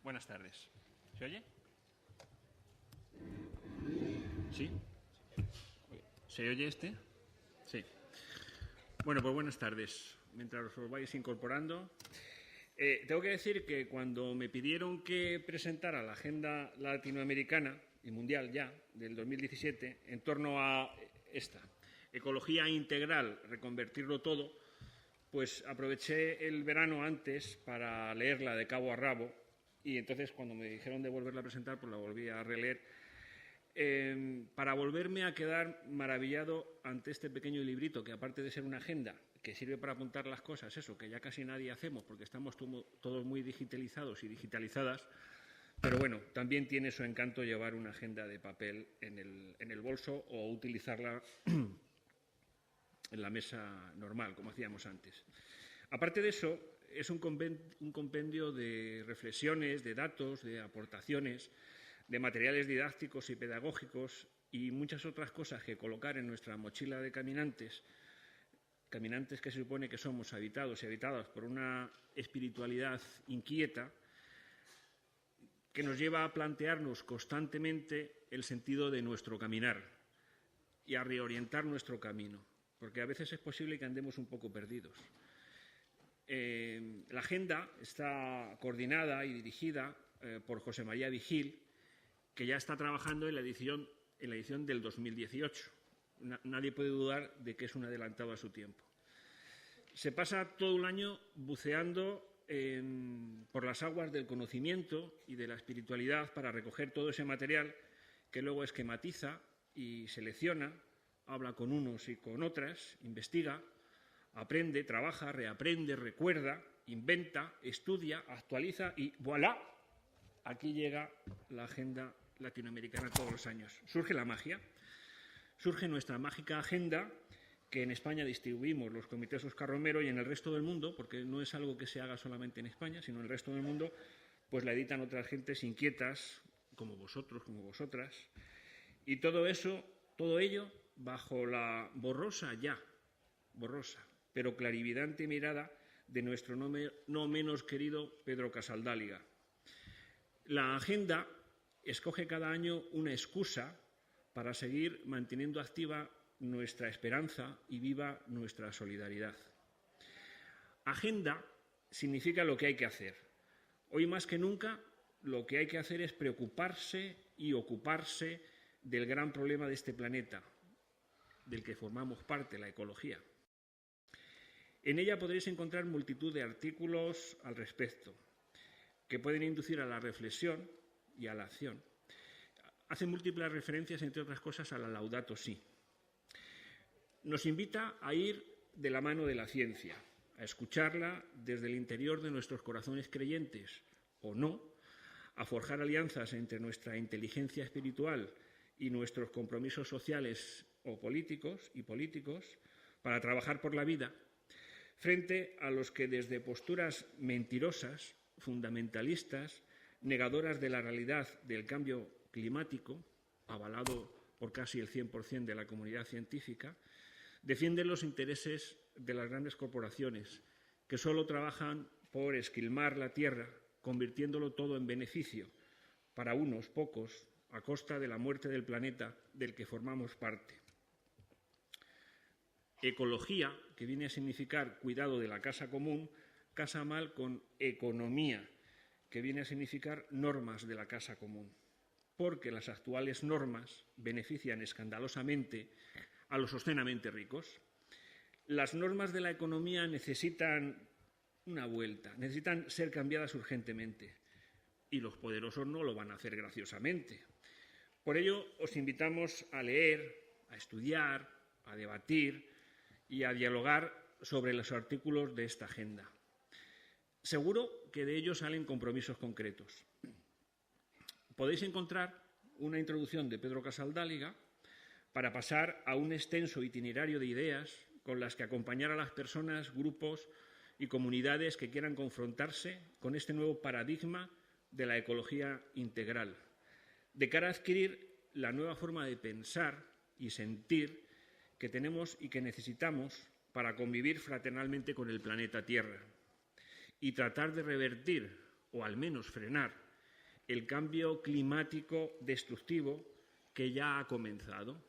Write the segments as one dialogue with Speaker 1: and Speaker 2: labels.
Speaker 1: Buenas tardes. ¿Se oye? ¿Sí? ¿Se oye este? Sí. Bueno, pues buenas tardes. Mientras os vais incorporando, tengo que decir que cuando me pidieron que presentara la agenda latinoamericana y mundial ya del 2017 en torno a esta, ecología integral, reconvertirlo todo, pues aproveché el verano antes para leerla de cabo a rabo y entonces cuando me dijeron de volverla a presentar, pues la volví a releer para volverme a quedar maravillado ante este pequeño librito que, aparte de ser una agenda que sirve para apuntar las cosas, eso, que ya casi nadie hacemos porque estamos todos muy digitalizados y digitalizadas, pero bueno, también tiene su encanto llevar una agenda de papel en el bolso o utilizarla en la mesa normal, como hacíamos antes. Aparte de eso, es un compendio de reflexiones, de datos, de aportaciones, de materiales didácticos y pedagógicos y muchas otras cosas que colocar en nuestra mochila de caminantes que se supone que somos habitados y habitadas por una espiritualidad inquieta que nos lleva a plantearnos constantemente el sentido de nuestro caminar y a reorientar nuestro camino, porque a veces es posible que andemos un poco perdidos. La agenda está coordinada y dirigida por José María Vigil, que ya está trabajando en la edición del 2018. Nadie puede dudar de que es un adelantado a su tiempo. Se pasa todo el año buceando por las aguas del conocimiento y de la espiritualidad para recoger todo ese material que luego esquematiza y selecciona, habla con unos y con otras, investiga, aprende, trabaja, reaprende, recuerda, inventa, estudia, actualiza y ¡voilà! Aquí llega la agenda latinoamericana todos los años. Surge la magia, surge nuestra mágica agenda que en España distribuimos los comités Oscar Romero y en el resto del mundo, porque no es algo que se haga solamente en España, sino en el resto del mundo, pues la editan otras gentes inquietas, como vosotros, como vosotras. Y todo ello bajo la borrosa, pero clarividante mirada de nuestro no menos querido Pedro Casaldáliga. La agenda escoge cada año una excusa para seguir manteniendo activa nuestra esperanza y viva nuestra solidaridad. Agenda significa lo que hay que hacer. Hoy más que nunca lo que hay que hacer es preocuparse y ocuparse del gran problema de este planeta, del que formamos parte, la ecología. En ella podréis encontrar multitud de artículos al respecto, que pueden inducir a la reflexión y a la acción. Hace múltiples referencias, entre otras cosas, a la Laudato Si. Nos invita a ir de la mano de la ciencia, a escucharla desde el interior de nuestros corazones creyentes, o no, a forjar alianzas entre nuestra inteligencia espiritual y nuestros compromisos sociales o políticos para trabajar por la vida, frente a los que desde posturas mentirosas, fundamentalistas, negadoras de la realidad del cambio climático, avalado por casi el 100% de la comunidad científica, defienden los intereses de las grandes corporaciones que solo trabajan por esquilmar la tierra, convirtiéndolo todo en beneficio para unos pocos a costa de la muerte del planeta del que formamos parte. Ecología, que viene a significar cuidado de la casa común, casa mal con economía, que viene a significar normas de la casa común, porque las actuales normas benefician escandalosamente a los obscenamente ricos. Las normas de la economía necesitan una vuelta, necesitan ser cambiadas urgentemente y los poderosos no lo van a hacer graciosamente. Por ello, os invitamos a leer, a estudiar, a debatir y a dialogar sobre los artículos de esta agenda. Seguro que de ellos salen compromisos concretos. Podéis encontrar una introducción de Pedro Casaldáliga para pasar a un extenso itinerario de ideas con las que acompañar a las personas, grupos y comunidades que quieran confrontarse con este nuevo paradigma de la ecología integral, de cara a adquirir la nueva forma de pensar y sentir que tenemos y que necesitamos para convivir fraternalmente con el planeta Tierra y tratar de revertir, o al menos frenar, el cambio climático destructivo que ya ha comenzado.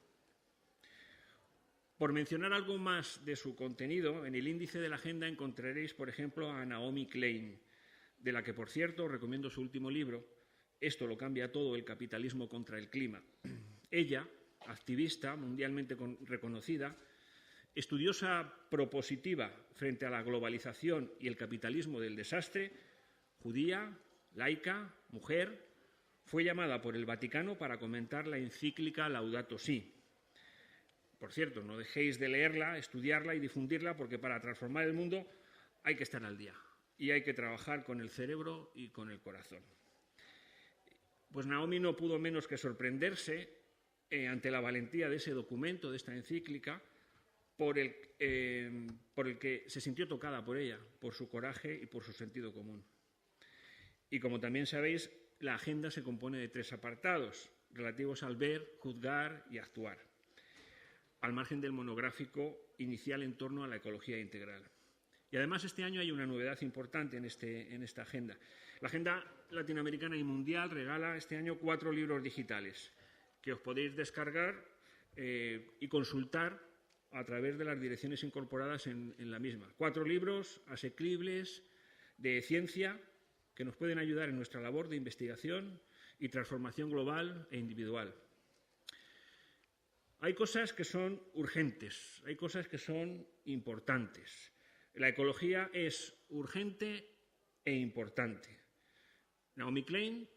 Speaker 1: Por mencionar algo más de su contenido, en el índice de la agenda encontraréis, por ejemplo, a Naomi Klein, de la que, por cierto, os recomiendo su último libro, Esto lo cambia todo, el capitalismo contra el clima. Ella, activista mundialmente reconocida, estudiosa propositiva frente a la globalización y el capitalismo del desastre, judía, laica, mujer, fue llamada por el Vaticano para comentar la encíclica Laudato Si. Por cierto, no dejéis de leerla, estudiarla y difundirla, porque para transformar el mundo hay que estar al día y hay que trabajar con el cerebro y con el corazón. Pues Naomi no pudo menos que sorprenderse ante la valentía de ese documento, de esta encíclica, por el que se sintió tocada por ella, por su coraje y por su sentido común. Y como también sabéis, la agenda se compone de 3 apartados, relativos al ver, juzgar y actuar, al margen del monográfico inicial en torno a la ecología integral. Y además este año hay una novedad importante en esta agenda. La Agenda Latinoamericana y Mundial regala este año 4 libros digitales que os podéis descargar y consultar a través de las direcciones incorporadas en la misma. 4 libros asequibles de ciencia que nos pueden ayudar en nuestra labor de investigación y transformación global e individual. Hay cosas que son urgentes, hay cosas que son importantes. La ecología es urgente e importante. Naomi Klein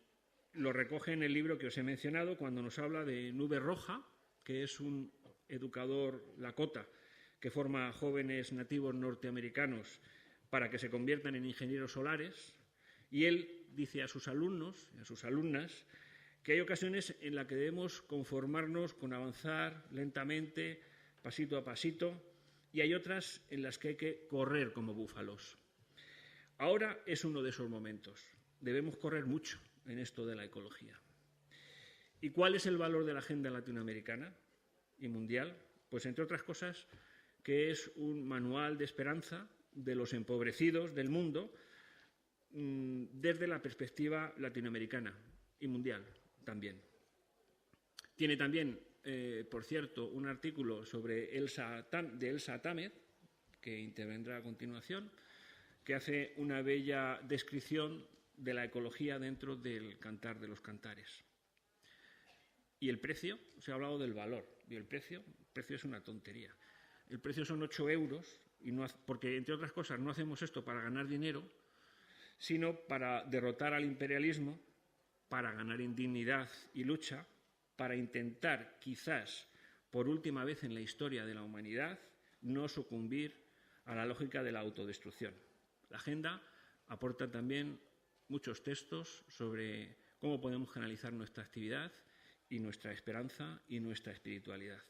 Speaker 1: lo recoge en el libro que os he mencionado cuando nos habla de Nube Roja, que es un educador lakota que forma a jóvenes nativos norteamericanos para que se conviertan en ingenieros solares. Y él dice a sus alumnos y a sus alumnas que hay ocasiones en las que debemos conformarnos con avanzar lentamente, pasito a pasito, y hay otras en las que hay que correr como búfalos. Ahora es uno de esos momentos. Debemos correr mucho en esto de la ecología. ¿Y cuál es el valor de la agenda latinoamericana y mundial? Pues, entre otras cosas, que es un manual de esperanza de los empobrecidos del mundo desde la perspectiva latinoamericana y mundial también. Tiene también, por cierto, un artículo sobre Elsa Támez, que intervendrá a continuación, que hace una bella descripción de la ecología dentro del Cantar de los Cantares. Y el precio, se ha hablado del valor, y el precio es una tontería. El precio son 8 euros, porque, entre otras cosas, no hacemos esto para ganar dinero, sino para derrotar al imperialismo, para ganar en dignidad y lucha, para intentar, quizás, por última vez en la historia de la humanidad, no sucumbir a la lógica de la autodestrucción. La agenda aporta también muchos textos sobre cómo podemos canalizar nuestra actividad y nuestra esperanza y nuestra espiritualidad.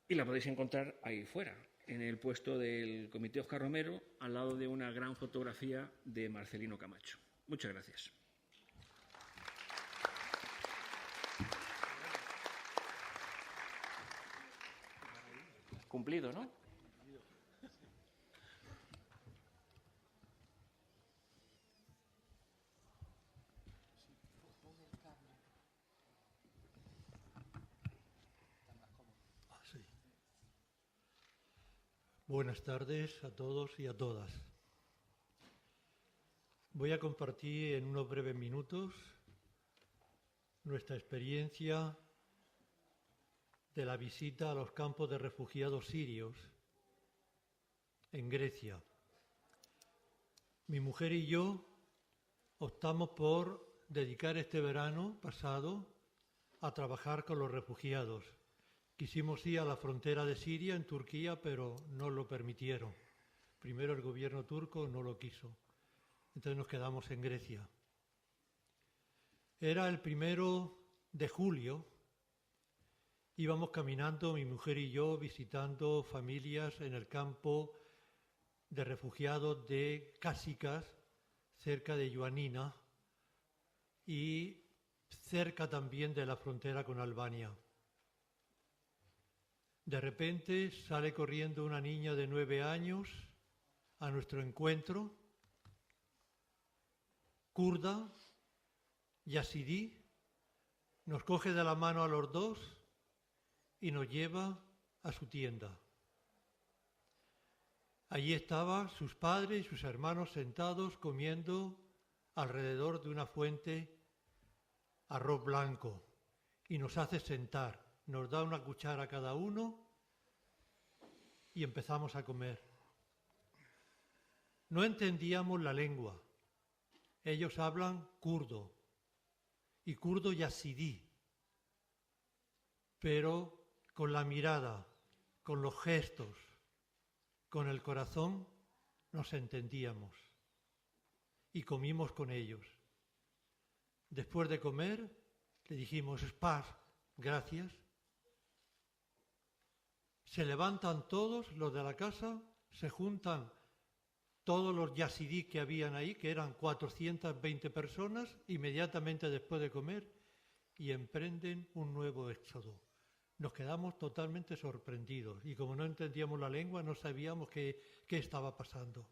Speaker 1: Y la podéis encontrar ahí fuera, en el puesto del Comité Oscar Romero, al lado de una gran fotografía de Marcelino Camacho. Muchas gracias. Cumplido, ¿no?
Speaker 2: Buenas tardes a todos y a todas. Voy a compartir en unos breves minutos nuestra experiencia de la visita a los campos de refugiados sirios en Grecia. Mi mujer y yo optamos por dedicar este verano pasado a trabajar con los refugiados. Quisimos ir a la frontera de Siria, en Turquía, pero no lo permitieron. Primero el gobierno turco no lo quiso. Entonces nos quedamos en Grecia. Era el 1 de julio. Íbamos caminando, mi mujer y yo, visitando familias en el campo de refugiados de Cásicas, cerca de Ioannina, y cerca también de la frontera con Albania. De repente sale corriendo una niña de 9 años a nuestro encuentro, kurda, yazidí nos coge de la mano a los dos y nos lleva a su tienda. Allí estaban sus padres y sus hermanos sentados comiendo alrededor de una fuente arroz blanco y nos hace sentar, nos da una cuchara a cada uno y empezamos a comer. No entendíamos la lengua. Ellos hablan kurdo y kurdo yazidí, pero con la mirada, con los gestos, con el corazón nos entendíamos y comimos con ellos. Después de comer le dijimos paz, gracias. Se levantan todos los de la casa, se juntan todos los yazidí que habían ahí, que eran 420 personas, inmediatamente después de comer, y emprenden un nuevo éxodo. Nos quedamos totalmente sorprendidos y como no entendíamos la lengua, no sabíamos qué estaba pasando.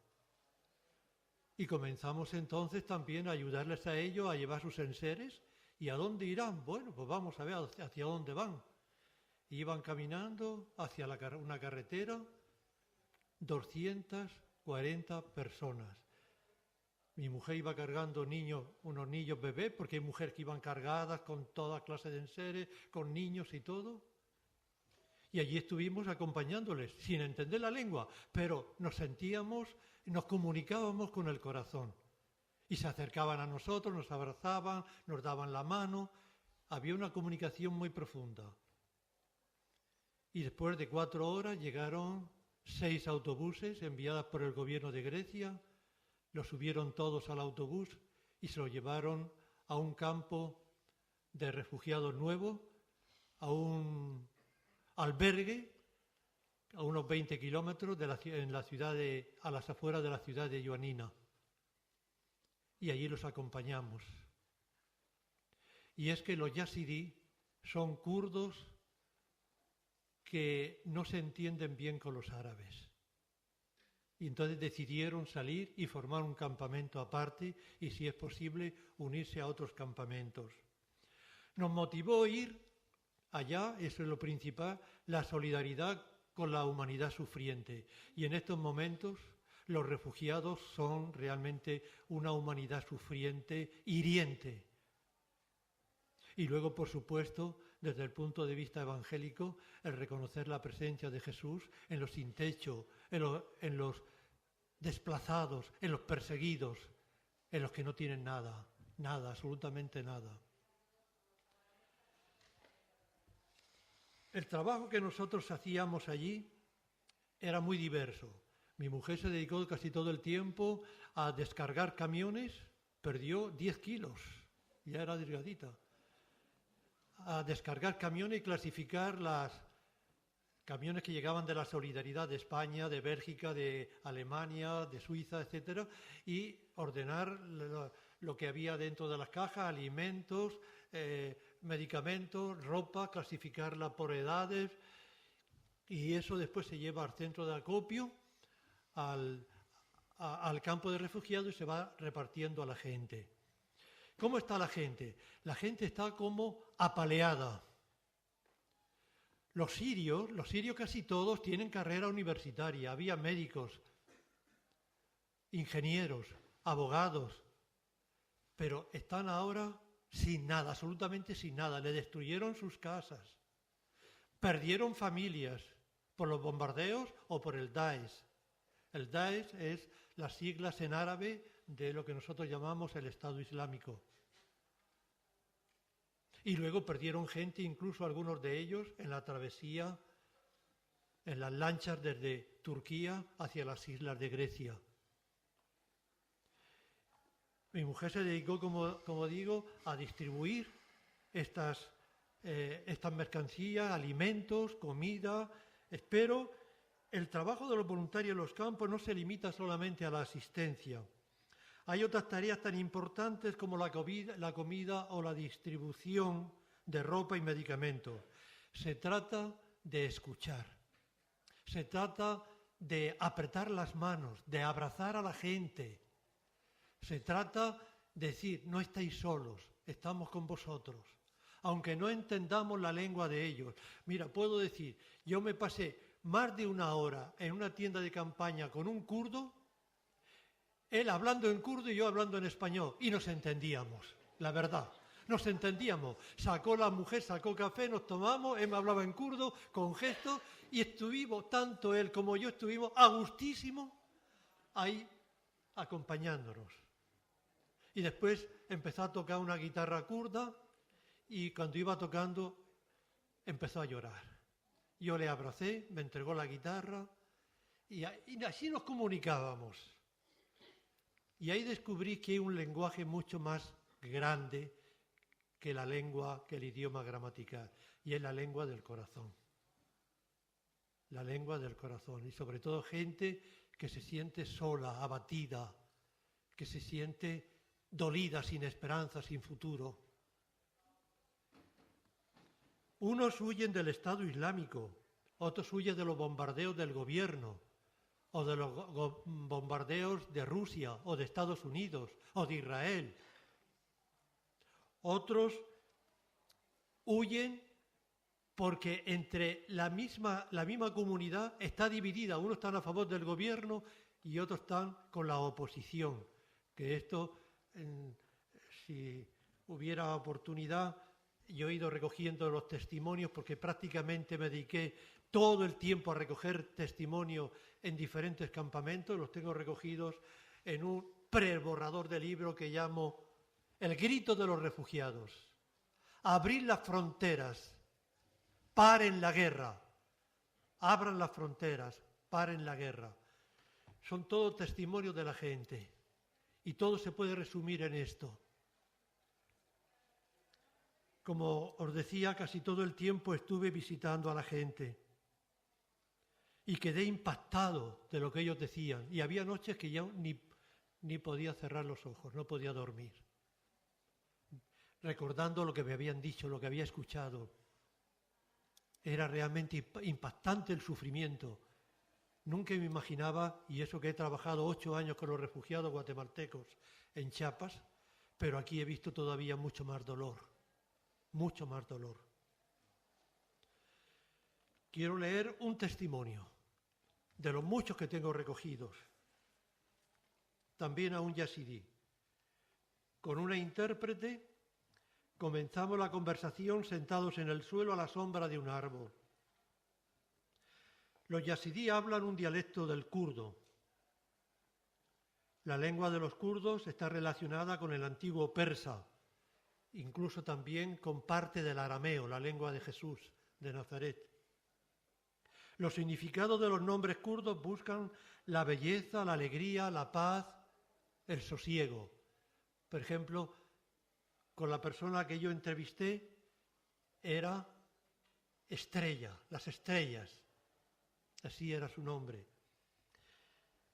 Speaker 2: Y comenzamos entonces también a ayudarles a ellos a llevar sus enseres. ¿Y a dónde irán? Bueno, pues vamos a ver hacia dónde van. Iban caminando hacia una carretera, 240 personas. Mi mujer iba cargando unos niños bebés, porque hay mujeres que iban cargadas con toda clase de enseres, con niños y todo. Y allí estuvimos acompañándoles, sin entender la lengua, pero nos sentíamos, nos comunicábamos con el corazón. Y se acercaban a nosotros, nos abrazaban, nos daban la mano. Había una comunicación muy profunda. Y después de 4 horas llegaron 6 autobuses enviados por el gobierno de Grecia. Los subieron todos al autobús y se los llevaron a un campo de refugiados nuevo, a un albergue a unos 20 kilómetros a las afueras de la ciudad de Ioannina. Y allí los acompañamos. Y es que los yazidí son kurdos que no se entienden bien con los árabes. Y entonces decidieron salir y formar un campamento aparte y, si es posible, unirse a otros campamentos. Nos motivó ir allá, eso es lo principal, la solidaridad con la humanidad sufriente. Y en estos momentos los refugiados son realmente una humanidad sufriente, hiriente. Y luego, por supuesto, desde el punto de vista evangélico, el reconocer la presencia de Jesús en los sin techo, en los desplazados, en los perseguidos, en los que no tienen nada, absolutamente nada. El trabajo que nosotros hacíamos allí era muy diverso. Mi mujer se dedicó casi todo el tiempo a descargar camiones, perdió 10 kilos, ya era delgadita, a descargar camiones y clasificar los camiones que llegaban de la solidaridad de España, de Bélgica, de Alemania, de Suiza, etcétera, y ordenar lo que había dentro de las cajas, alimentos, medicamentos, ropa, clasificarla por edades, y eso después se lleva al centro de acopio, al campo de refugiados, y se va repartiendo a la gente. ¿Cómo está la gente? La gente está como apaleada. Los sirios casi todos tienen carrera universitaria. Había médicos, ingenieros, abogados, pero están ahora sin nada, absolutamente sin nada. Le destruyeron sus casas, perdieron familias por los bombardeos o por el Daesh. El Daesh es las siglas en árabe de lo que nosotros llamamos el Estado Islámico. Y luego perdieron gente, incluso algunos de ellos, en la travesía, en las lanchas desde Turquía hacia las islas de Grecia. Mi mujer se dedicó, como digo, a distribuir estas mercancías, alimentos, comida. Pero el trabajo de los voluntarios en los campos no se limita solamente a la asistencia. Hay otras tareas tan importantes como la comida o la distribución de ropa y medicamentos. Se trata de escuchar. Se trata de apretar las manos, de abrazar a la gente. Se trata de decir, no estáis solos, estamos con vosotros, aunque no entendamos la lengua de ellos. Mira, puedo decir, yo me pasé más de una hora en una tienda de campaña con un kurdo, él hablando en kurdo y yo hablando en español, y nos entendíamos, la verdad. Nos entendíamos. Sacó la mujer, sacó café, nos tomamos, él me hablaba en kurdo, con gestos, y estuvimos, tanto él como yo, estuvimos a gustísimo ahí acompañándonos. Y después empezó a tocar una guitarra kurda y cuando iba tocando empezó a llorar. Yo le abracé, me entregó la guitarra y así nos comunicábamos. Y ahí descubrí que hay un lenguaje mucho más grande que la lengua, que el idioma gramatical, y es la lengua del corazón. La lengua del corazón, y sobre todo gente que se siente sola, abatida, que se siente dolida, sin esperanza, sin futuro. Unos huyen del Estado Islámico, otros huyen de los bombardeos del gobierno, o de los bombardeos de Rusia, o de Estados Unidos, o de Israel. Otros huyen porque entre la misma comunidad está dividida. Unos están a favor del gobierno y otros están con la oposición. Que esto, si hubiera oportunidad, yo he ido recogiendo los testimonios porque prácticamente me dediqué todo el tiempo a recoger testimonios en diferentes campamentos. Los tengo recogidos en un preborrador de libro que llamo El grito de los refugiados. Abrir las fronteras, paren la guerra. Abran las fronteras, paren la guerra. Son todos testimonios de la gente. Y todo se puede resumir en esto. Como os decía, casi todo el tiempo estuve visitando a la gente. Y quedé impactado de lo que ellos decían. Y había noches que ya ni podía cerrar los ojos, no podía dormir. Recordando lo que me habían dicho, lo que había escuchado. Era realmente impactante el sufrimiento. Nunca me imaginaba, y eso que he trabajado 8 años con los refugiados guatemaltecos en Chiapas, pero aquí he visto todavía mucho más dolor. Mucho más dolor. Quiero leer un testimonio de los muchos que tengo recogidos. También a un yazidí. Con una intérprete comenzamos la conversación sentados en el suelo a la sombra de un árbol. Los yazidí hablan un dialecto del kurdo. La lengua de los kurdos está relacionada con el antiguo persa, incluso también con parte del arameo, la lengua de Jesús, de Nazaret. Los significados de los nombres kurdos buscan la belleza, la alegría, la paz, el sosiego. Por ejemplo, con la persona que yo entrevisté era Estrella, las estrellas. Así era su nombre.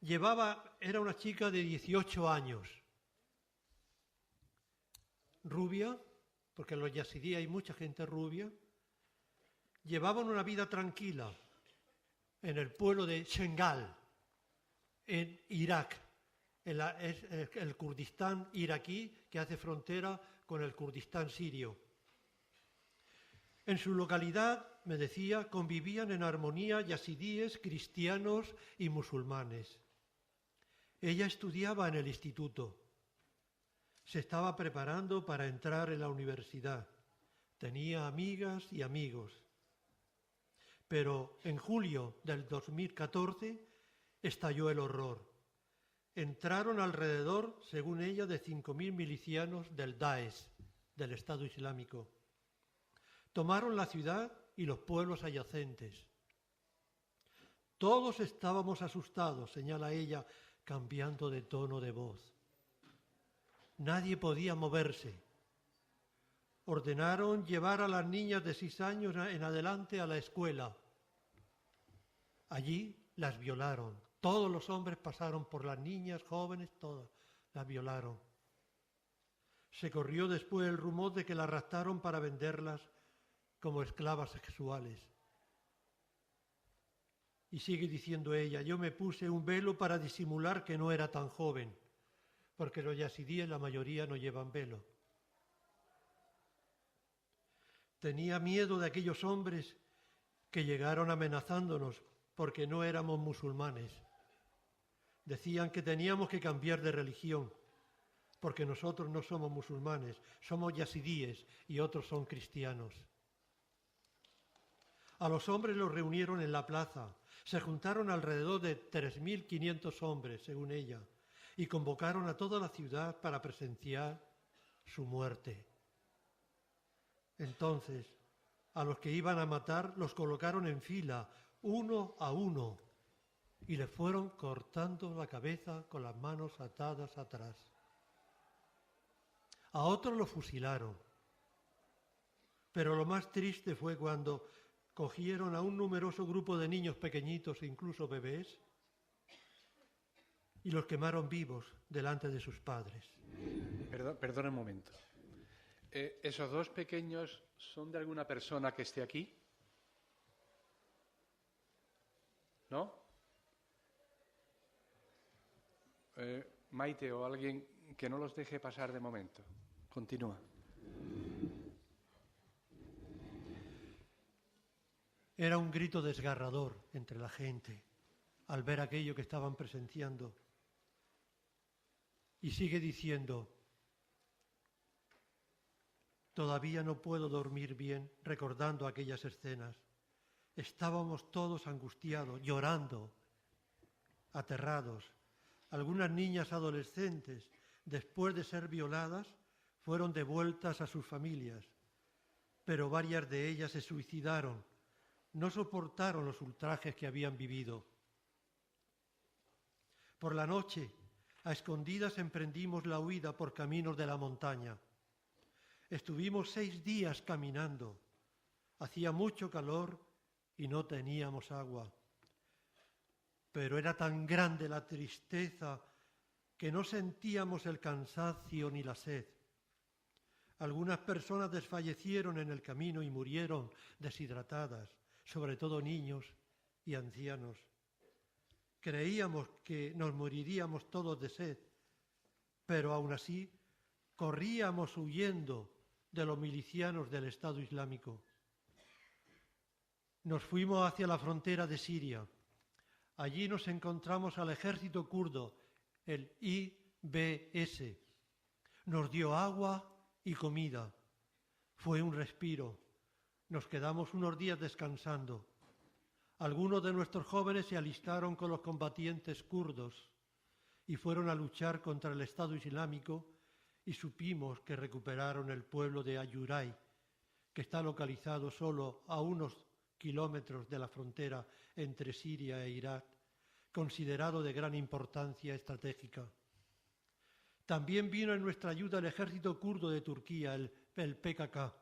Speaker 2: Era una chica de 18 años, rubia, porque en los yazidí hay mucha gente rubia. Llevaban una vida tranquila en el pueblo de Shengal, en Irak. Es el Kurdistán iraquí que hace frontera con el Kurdistán sirio. En su localidad, me decía, convivían en armonía yazidíes, cristianos y musulmanes. Ella estudiaba en el instituto. Se estaba preparando para entrar en la universidad. Tenía amigas y amigos. Pero en julio del 2014 estalló el horror. Entraron alrededor, según ella, de 5.000 milicianos del Daesh, del Estado Islámico. Tomaron la ciudad y los pueblos adyacentes. Todos estábamos asustados, señala ella, cambiando de tono de voz. Nadie podía moverse. Ordenaron llevar a las niñas de 6 años en adelante a la escuela. Allí las violaron. Todos los hombres pasaron por las niñas, jóvenes, todas las violaron. Se corrió después el rumor de que las raptaron para venderlas como esclavas sexuales. Y sigue diciendo ella, yo me puse un velo para disimular que no era tan joven, porque los yazidíes la mayoría no llevan velo. Tenía miedo de aquellos hombres que llegaron amenazándonos porque no éramos musulmanes. Decían que teníamos que cambiar de religión, porque nosotros no somos musulmanes, somos yazidíes y otros son cristianos. A los hombres los reunieron en la plaza. Se juntaron alrededor de 3.500 hombres, según ella, y convocaron a toda la ciudad para presenciar su muerte. Entonces, a los que iban a matar los colocaron en fila, uno a uno, y le fueron cortando la cabeza con las manos atadas atrás. A otros los fusilaron. Pero lo más triste fue cuando cogieron a un numeroso grupo de niños pequeñitos e incluso bebés y los quemaron vivos delante de sus padres.
Speaker 3: Perdona un momento. ¿Esos dos pequeños son de alguna persona que esté aquí? ¿No? Maite o alguien que no los deje pasar de momento. Continúa.
Speaker 2: Era un grito desgarrador entre la gente al ver aquello que estaban presenciando. Y sigue diciendo: todavía no puedo dormir bien recordando aquellas escenas. Estábamos todos angustiados, llorando, aterrados. Algunas niñas adolescentes, después de ser violadas, fueron devueltas a sus familias, pero varias de ellas se suicidaron. No soportaron los ultrajes que habían vivido. Por la noche, a escondidas emprendimos la huida por caminos de la montaña. Estuvimos 6 días caminando. Hacía mucho calor y no teníamos agua. Pero era tan grande la tristeza que no sentíamos el cansancio ni la sed. Algunas personas desfallecieron en el camino y murieron deshidratadas, sobre todo niños y ancianos. Creíamos que nos moriríamos todos de sed, pero aún así corríamos huyendo de los milicianos del Estado Islámico. Nos fuimos hacia la frontera de Siria. Allí nos encontramos al ejército kurdo, el IBS. Nos dio agua y comida. Fue un respiro. Nos quedamos unos días descansando. Algunos de nuestros jóvenes se alistaron con los combatientes kurdos y fueron a luchar contra el Estado Islámico, y supimos que recuperaron el pueblo de Ayuray, que está localizado solo a unos kilómetros de la frontera entre Siria e Irak, considerado de gran importancia estratégica. También vino en nuestra ayuda el ejército kurdo de Turquía, el PKK,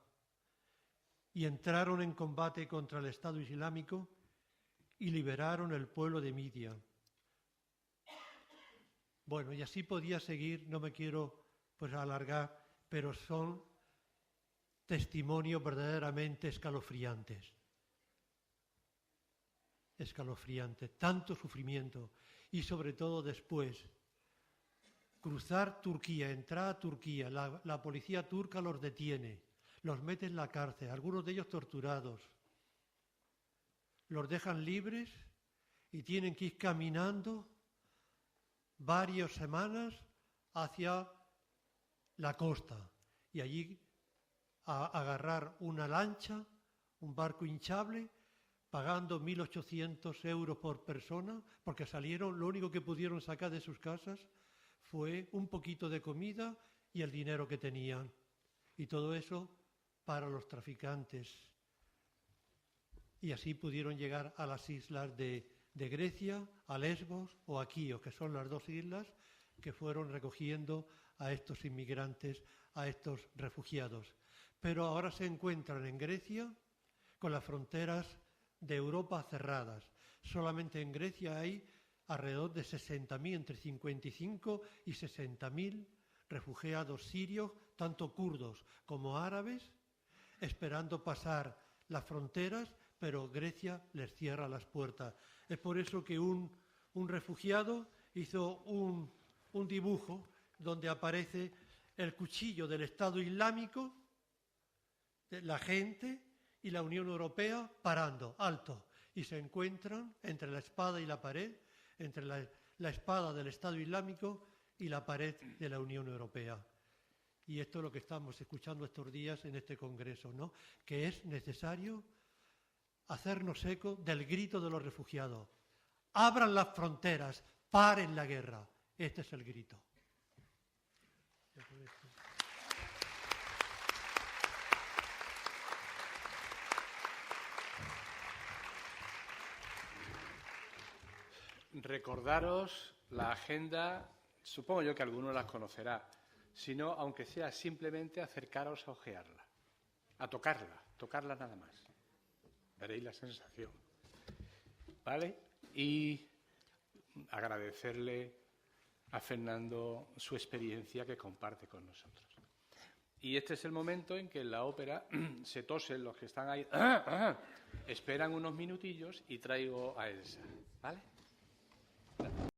Speaker 2: y entraron en combate contra el Estado Islámico y liberaron el pueblo de Midia. Bueno, y así podía seguir, no me quiero alargar, pero son testimonios verdaderamente escalofriantes. Escalofriantes, tanto sufrimiento, y sobre todo después, cruzar Turquía, entrar a Turquía, la policía turca los detiene, los mete en la cárcel, algunos de ellos torturados, los dejan libres y tienen que ir caminando varias semanas hacia la costa y allí a agarrar una lancha, un barco hinchable, pagando 1.800 euros por persona, porque salieron, lo único que pudieron sacar de sus casas fue un poquito de comida y el dinero que tenían. Y todo eso para los traficantes. Y así pudieron llegar a las islas de Grecia, a Lesbos o a Quíos, que son las 2 islas que fueron recogiendo a estos inmigrantes, a estos refugiados. Pero ahora se encuentran en Grecia con las fronteras de Europa cerradas. Solamente en Grecia hay alrededor de 60.000, entre 55 y 60.000 refugiados sirios, tanto kurdos como árabes, esperando pasar las fronteras, pero Grecia les cierra las puertas. Es por eso que un refugiado hizo un dibujo donde aparece el cuchillo del Estado Islámico la gente y la Unión Europea parando, alto, y se encuentran entre la espada y la pared, entre la espada del Estado Islámico y la pared de la Unión Europea. Y esto es lo que estamos escuchando estos días en este Congreso, ¿no? Que es necesario hacernos eco del grito de los refugiados. Abran las fronteras, paren la guerra. Este es el grito.
Speaker 3: Recordaros la agenda, supongo yo que alguno la conocerá, sino, aunque sea simplemente acercaros a ojearla, a tocarla nada más. Veréis la sensación. ¿Vale? Y agradecerle a Fernando su experiencia que comparte con nosotros. Y este es el momento en que en la ópera se tosen los que están ahí, esperan unos minutillos y traigo a Elsa. ¿Vale?